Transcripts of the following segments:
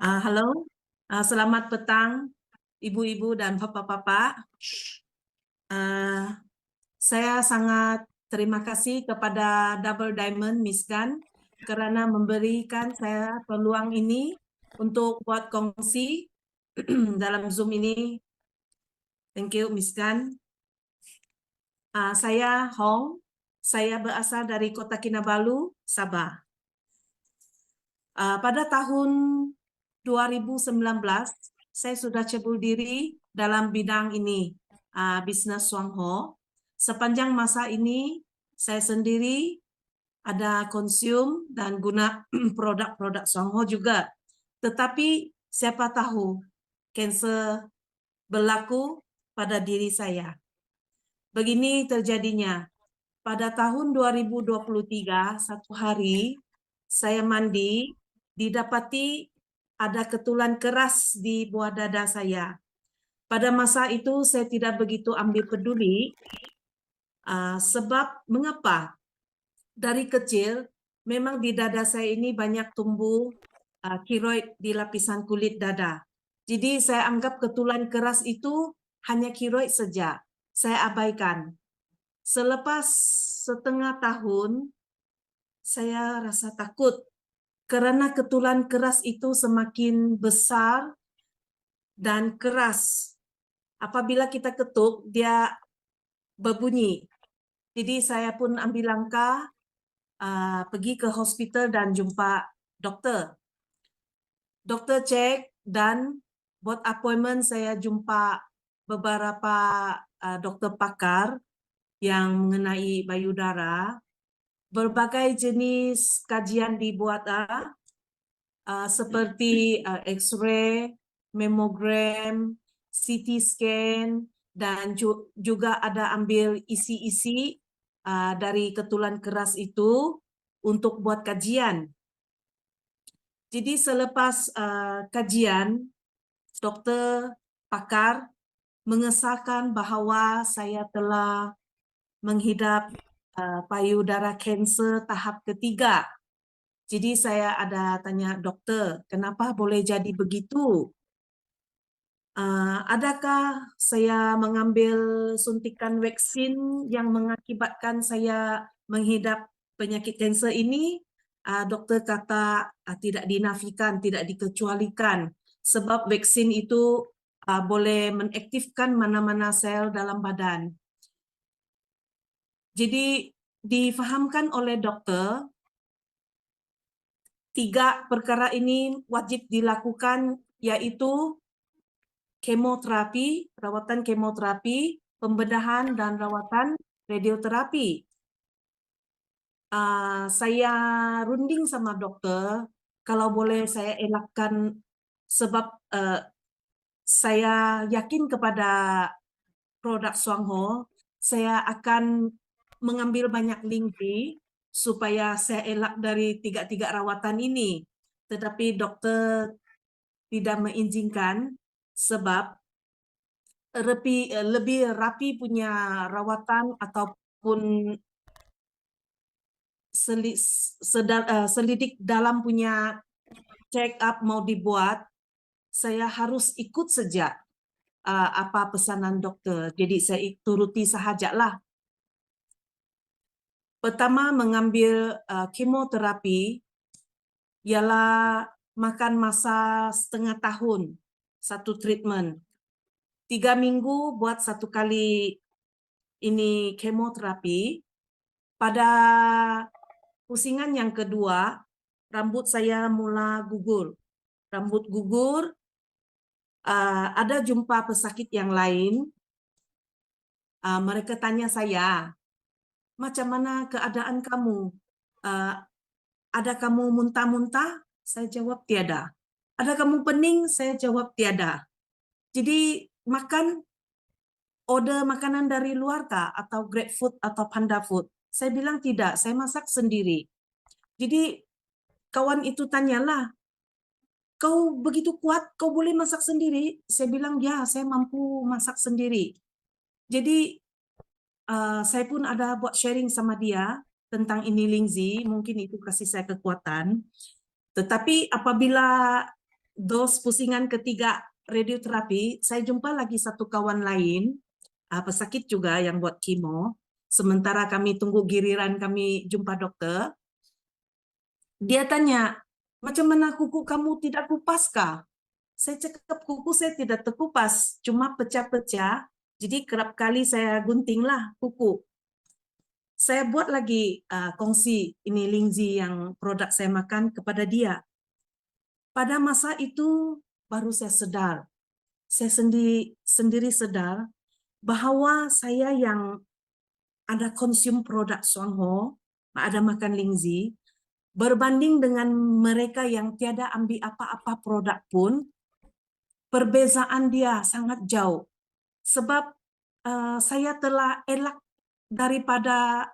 Halo, selamat petang ibu-ibu dan bapak-bapak. Ah, saya sangat terima kasih kepada Double Diamond Miss Gan karena memberikan saya peluang ini untuk buat kongsi dalam Zoom ini. Thank you Miss Gan. Saya Hong, saya berasal dari Kota Kinabalu, Sabah. Pada tahun 2019, saya sudah cebur diri dalam bidang ini, bisnis Swangho. Sepanjang masa ini, saya sendiri ada konsum dan guna produk-produk Swangho juga. Tetapi siapa tahu cancer berlaku pada diri saya. Begini terjadinya. Pada tahun 2023, satu hari saya mandi, didapati ada ketulan keras di buah dada saya. Pada masa itu saya tidak begitu ambil peduli, sebab mengapa? Dari kecil memang di dada saya ini banyak tumbuh keroid di lapisan kulit dada. Jadi saya anggap ketulan keras itu hanya keroid saja. Saya abaikan. Selepas setengah tahun, saya rasa takut karena ketulan keras itu semakin besar dan keras. Apabila kita ketuk, dia berbunyi. Jadi saya pun ambil langkah pergi ke hospital dan jumpa dokter. Dokter cek dan buat appointment saya jumpa beberapa dokter pakar yang mengenai payudara. Berbagai jenis kajian dibuat seperti X-ray, mammogram, CT scan, dan juga ada ambil isi-isi dari ketulan keras itu untuk buat kajian. Jadi selepas kajian, dokter pakar mengesahkan bahawa saya telah menghidap payudara kanser tahap ketiga. Jadi saya ada tanya dokter, kenapa boleh jadi begitu? Adakah saya mengambil suntikan vaksin yang mengakibatkan saya menghidap penyakit kanser ini? Dokter kata tidak dinafikan, tidak dikecualikan, sebab vaksin itu boleh mengaktifkan mana-mana sel dalam badan. Jadi difahamkan oleh dokter, 3 perkara ini wajib dilakukan, yaitu kemoterapi, rawatan kemoterapi, pembedahan, dan rawatan radioterapi. Saya runding sama dokter, kalau boleh saya elakkan sebab saya yakin kepada produk Swangho, saya akan mengambil banyak link supaya saya elak dari 3 rawatan ini. Tetapi dokter tidak mengizinkan sebab lebih rapi punya rawatan ataupun selidik dalam punya check up mau dibuat, saya harus ikut saja apa pesanan dokter. Jadi saya turuti sahajalah. Pertama mengambil kemoterapi ialah makan masa setengah tahun, satu treatment. 3 minggu buat 1 kali ini kemoterapi. Pada pusingan yang kedua, rambut saya mula gugur. Rambut gugur, ada jumpa pesakit yang lain. Mereka tanya saya, macam mana keadaan kamu? Ada kamu muntah-muntah? Saya jawab tiada. Ada kamu pening? Saya jawab tiada. Jadi order makanan dari luar kah? Atau GrabFood atau Panda Food? Saya bilang tidak, saya masak sendiri. Jadi kawan itu tanyalah, kau begitu kuat, kau boleh masak sendiri? Saya bilang, ya, saya mampu masak sendiri. Jadi saya pun ada buat sharing sama dia tentang ini Lingzi, mungkin itu kasih saya kekuatan. Tetapi apabila dos pusingan ketiga radioterapi, saya jumpa lagi satu kawan lain, pesakit juga yang buat kemo. Sementara kami tunggu giliran kami jumpa dokter, dia tanya, macam mana kuku kamu tidak kupas kah? Saya cakap kuku saya tidak terkupas, cuma pecah-pecah. Jadi kerap kali saya guntinglah kuku. Saya buat lagi kongsi ini Lingzi yang produk saya makan kepada dia. Pada masa itu baru saya sadar, saya sendiri sadar bahwa saya yang ada konsum produk Suangho, ada makan Lingzi, berbanding dengan mereka yang tiada ambil apa-apa produk pun, perbezaan dia sangat jauh. Sebab saya telah elak daripada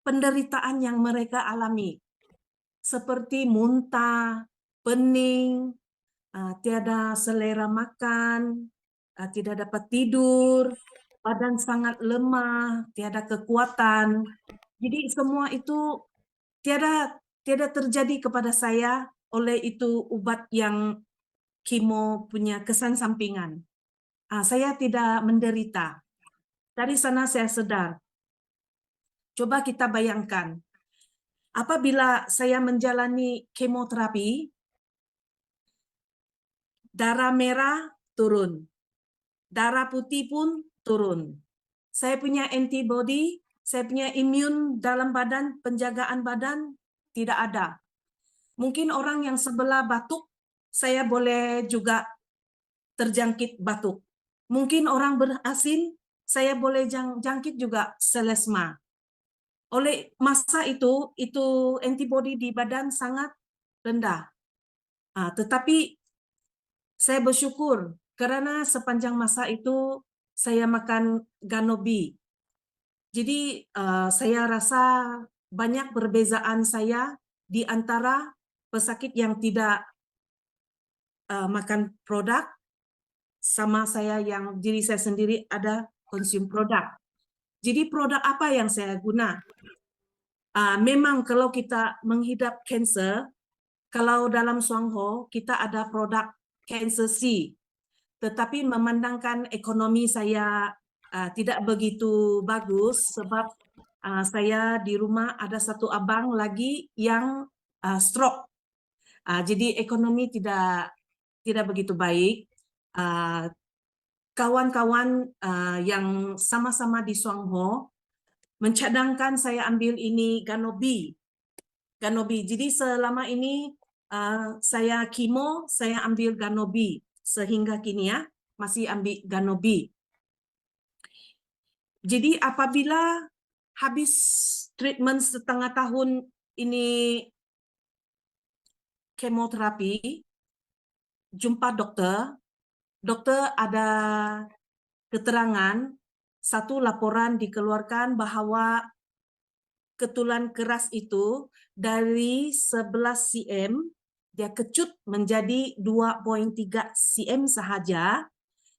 penderitaan yang mereka alami. Seperti muntah, pening, tiada selera makan, tidak dapat tidur, badan sangat lemah, tiada kekuatan. Jadi semua itu tiada terjadi kepada saya oleh itu obat yang kemo punya kesan sampingan. Saya tidak menderita. Dari sana saya sadar. Coba kita bayangkan, apabila saya menjalani kemoterapi, darah merah turun, darah putih pun turun. Saya punya antibody, saya punya imun dalam badan, penjagaan badan tidak ada. Mungkin orang yang sebelah batuk, saya boleh juga terjangkit batuk. Mungkin orang berasin, saya boleh jangkit juga selesma. Oleh masa itu antibodi di badan sangat rendah. Tetapi saya bersyukur karena sepanjang masa itu saya makan Ganobi. Jadi saya rasa banyak perbezaan saya di antara pesakit yang tidak makan produk sama saya yang diri saya sendiri ada konsum produk. Jadi produk apa yang saya guna? Memang kalau kita menghidap cancer, kalau dalam Suangho kita ada produk Cancer C, tetapi memandangkan ekonomi saya tidak begitu bagus sebab saya di rumah ada satu abang lagi yang stroke. Jadi ekonomi tidak begitu baik. Kawan-kawan yang sama-sama di Suangho mencadangkan saya ambil ini Ganobi. Jadi selama ini saya kemo, saya ambil Ganobi. Sehingga kini ya, masih ambil Ganobi. Jadi apabila habis treatment setengah tahun ini kemoterapi, jumpa dokter ada keterangan, satu laporan dikeluarkan bahwa ketulan keras itu dari 11 cm dia kecut menjadi 2,3 cm sahaja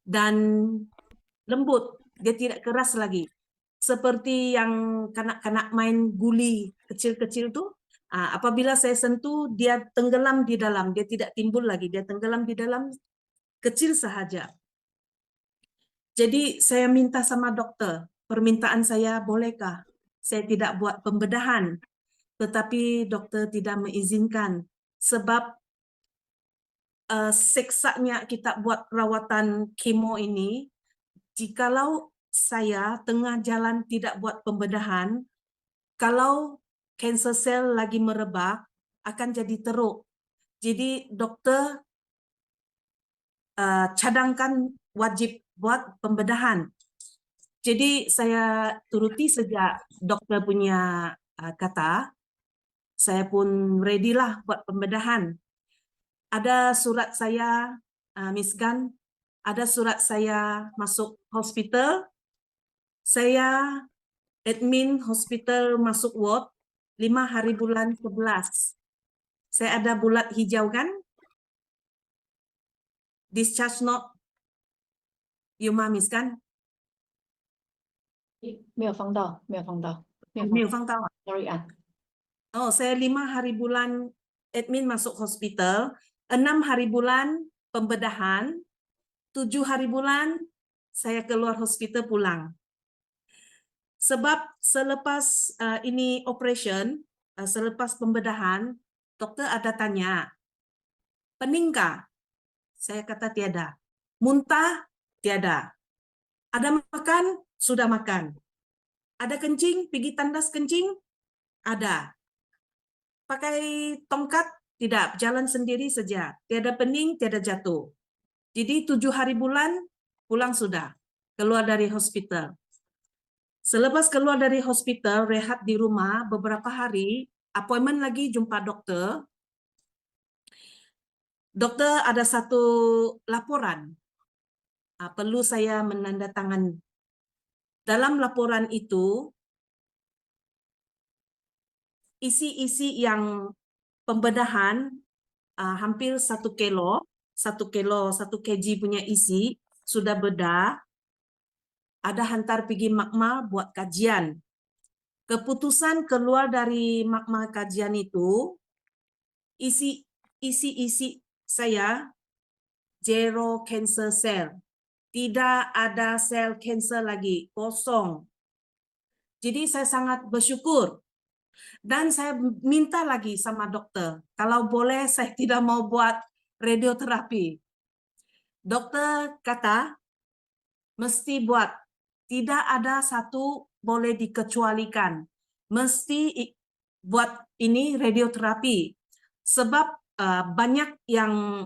dan lembut, dia tidak keras lagi. Seperti yang kanak-kanak main guli kecil-kecil tuh, apabila saya sentuh dia tenggelam di dalam, dia tidak timbul lagi, dia tenggelam di dalam kecil sahaja. Jadi saya minta sama dokter, permintaan saya bolehkah saya tidak buat pembedahan, tetapi dokter tidak mengizinkan sebab seksanya kita buat perawatan kemo ini, jikalau saya tengah jalan tidak buat pembedahan, kalau cancer cell lagi merebak akan jadi teruk. Jadi dokter cadangkan wajib buat pembedahan. Jadi saya turuti sejak dokter punya kata, saya pun ready lah buat pembedahan. Ada surat saya, Miss Gan, ada surat saya masuk hospital, saya admin hospital masuk ward 5 hari bulan 11. Saya ada bulat hijau kan? Discharge note, Yuma Miss kan? 没有放到，没有放到，没有放到啊。 Sorry 啊。 Oh, saya 5 hari bulan admin masuk hospital. 6 hari bulan pembedahan, 7 hari bulan saya keluar hospital pulang. Sebab selepas ini operation, selepas pembedahan, dokter ada tanya, pening kah? Saya kata tiada. Muntah? Tiada. Ada makan? Sudah makan. Ada kencing? Pergi tandas kencing? Ada. Pakai tongkat? Tidak. Jalan sendiri saja. Tiada pening, tiada jatuh. Jadi 7 hari bulan, pulang sudah. Keluar dari hospital. Selepas keluar dari hospital, rehat di rumah beberapa hari, appointment lagi jumpa dokter. Dokter ada satu laporan. Perlu saya menandatangani. Dalam laporan itu, isi-isi yang pembedahan hampir 1 kilo, 1 kg punya isi, sudah bedah, ada hantar pergi makmal buat kajian. Keputusan keluar dari makmal kajian itu, isi-isi saya, zero cancer cell. Tidak ada sel cancer lagi, kosong. Jadi saya sangat bersyukur. Dan saya minta lagi sama dokter, kalau boleh saya tidak mau buat radioterapi. Dokter kata, mesti buat. Tidak ada satu boleh dikecualikan. Mesti buat ini radioterapi. Sebab banyak yang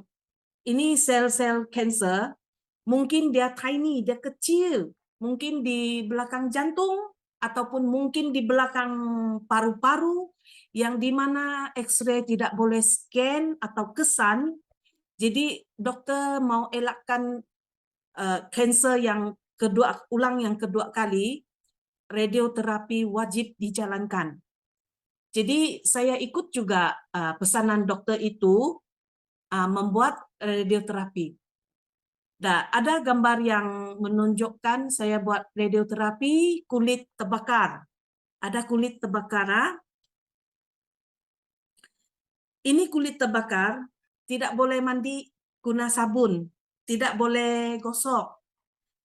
ini sel-sel cancer, mungkin dia tiny, dia kecil. Mungkin di belakang jantung, ataupun mungkin di belakang paru-paru, yang dimana X-ray tidak boleh scan atau kesan. Jadi dokter mau elakkan kanser yang yang kedua kali, radioterapi wajib dijalankan. Jadi saya ikut juga pesanan dokter itu membuat radioterapi. Nah, ada gambar yang menunjukkan saya buat radioterapi kulit terbakar. Ada kulit terbakar. Ini kulit terbakar, tidak boleh mandi guna sabun, tidak boleh gosok.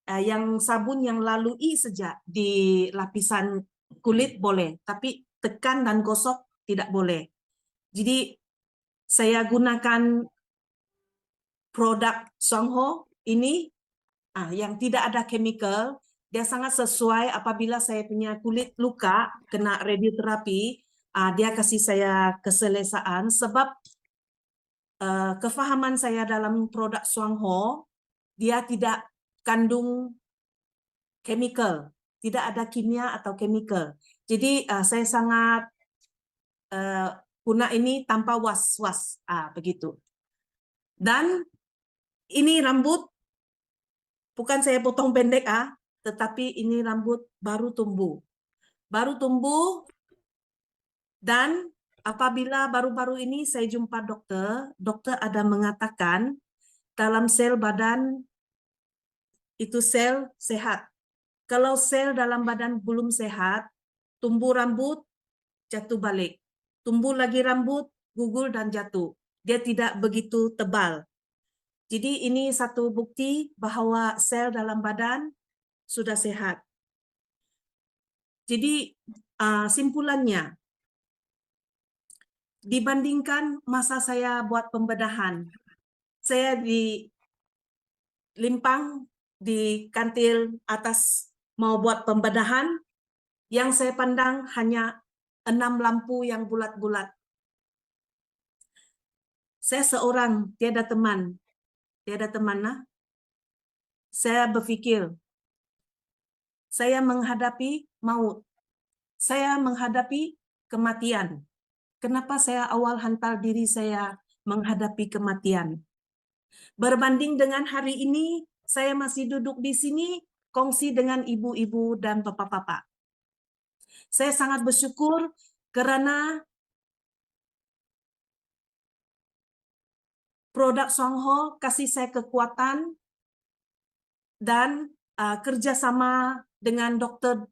Yang sabun yang lalui saja di lapisan kulit boleh, tapi tekan dan gosok tidak boleh. Jadi saya gunakan produk Songho ini yang tidak ada chemical. Dia sangat sesuai apabila saya punya kulit luka kena radioterapi. Dia kasih saya keselesaan sebab kefahaman saya dalam produk Songho, dia tidak kandung chemical, tidak ada kimia atau chemical. Jadi saya sangat guna ini tanpa was-was, begitu. Dan ini rambut bukan saya potong pendek, tetapi ini rambut baru tumbuh. Baru tumbuh, dan apabila baru-baru ini saya jumpa dokter, dokter ada mengatakan dalam sel badan itu sel sehat. Kalau sel dalam badan belum sehat, tumbuh rambut, jatuh balik. Tumbuh lagi rambut, gugur dan jatuh. Dia tidak begitu tebal. Jadi ini satu bukti bahwa sel dalam badan sudah sehat. Jadi simpulannya, dibandingkan masa saya buat pembedahan, saya di Limpang di kantil atas mau buat pembedahan, yang saya pandang hanya 6 lampu yang bulat-bulat. Saya seorang, tiada teman. Tiada teman, nah. Saya berpikir, saya menghadapi maut. Saya menghadapi kematian. Kenapa saya awal hantar diri saya menghadapi kematian? Berbanding dengan hari ini, saya masih duduk di sini, kongsi dengan ibu-ibu dan bapak-bapak. Saya sangat bersyukur kerana produk Songho kasih saya kekuatan dan kerjasama dengan dokter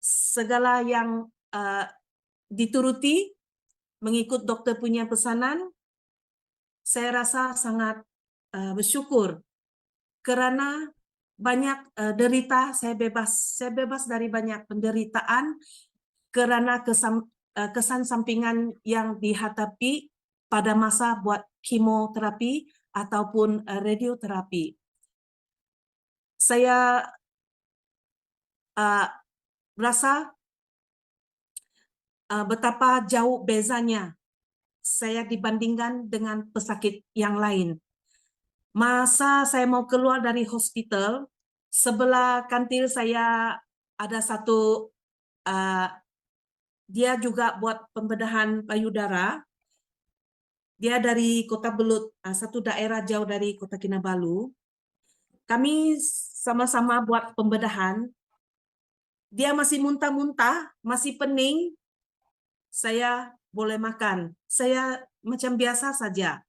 segala yang dituruti, mengikut dokter punya pesanan. saya rasa sangat bersyukur karena banyak derita, saya bebas dari banyak penderitaan karena kesan sampingan yang dihadapi pada masa buat kemoterapi ataupun radioterapi. Saya rasa betapa jauh bezanya saya dibandingkan dengan pesakit yang lain. Masa saya mau keluar dari hospital, sebelah kantil saya ada satu, dia juga buat pembedahan payudara. Dia dari Kota Belut, satu daerah jauh dari Kota Kinabalu. Kami sama-sama buat pembedahan. Dia masih muntah-muntah, masih pening. Saya boleh makan. Saya macam biasa saja.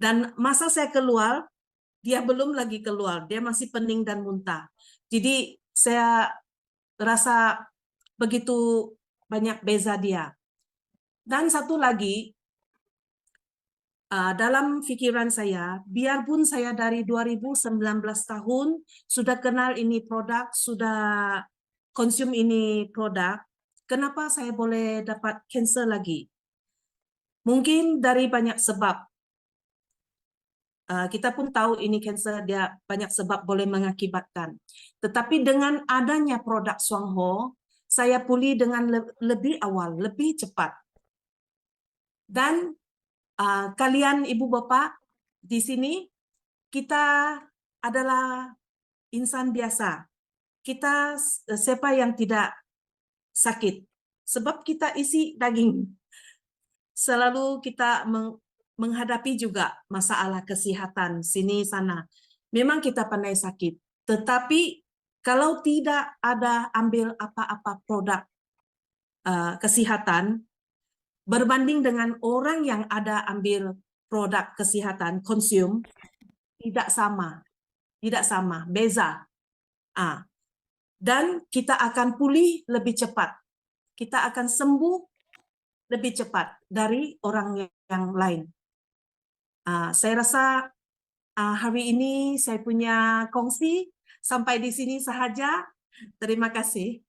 Dan masa saya keluar, dia belum lagi keluar. Dia masih pening dan muntah. Jadi saya rasa begitu banyak beza dia. Dan satu lagi, dalam pikiran saya, biarpun saya dari 2019 tahun sudah kenal ini produk, sudah konsum ini produk, kenapa saya boleh dapat kanser lagi? Mungkin dari banyak sebab. Kita pun tahu ini kanser dia banyak sebab boleh mengakibatkan. Tetapi dengan adanya produk Xuangho, saya pulih dengan lebih awal, lebih cepat. Dan kalian ibu bapak di sini, kita adalah insan biasa. Kita siapa yang tidak sakit? Sebab kita isi daging. Selalu kita menghadapi juga masalah kesehatan sini sana. Memang kita pandai sakit, tetapi kalau tidak ada ambil apa-apa produk kesehatan berbanding dengan orang yang ada ambil produk kesehatan konsum, tidak sama, beza. Dan kita akan pulih lebih cepat, kita akan sembuh lebih cepat dari orang yang lain. Saya rasa hari ini saya punya kongsi sampai di sini sahaja. Terima kasih.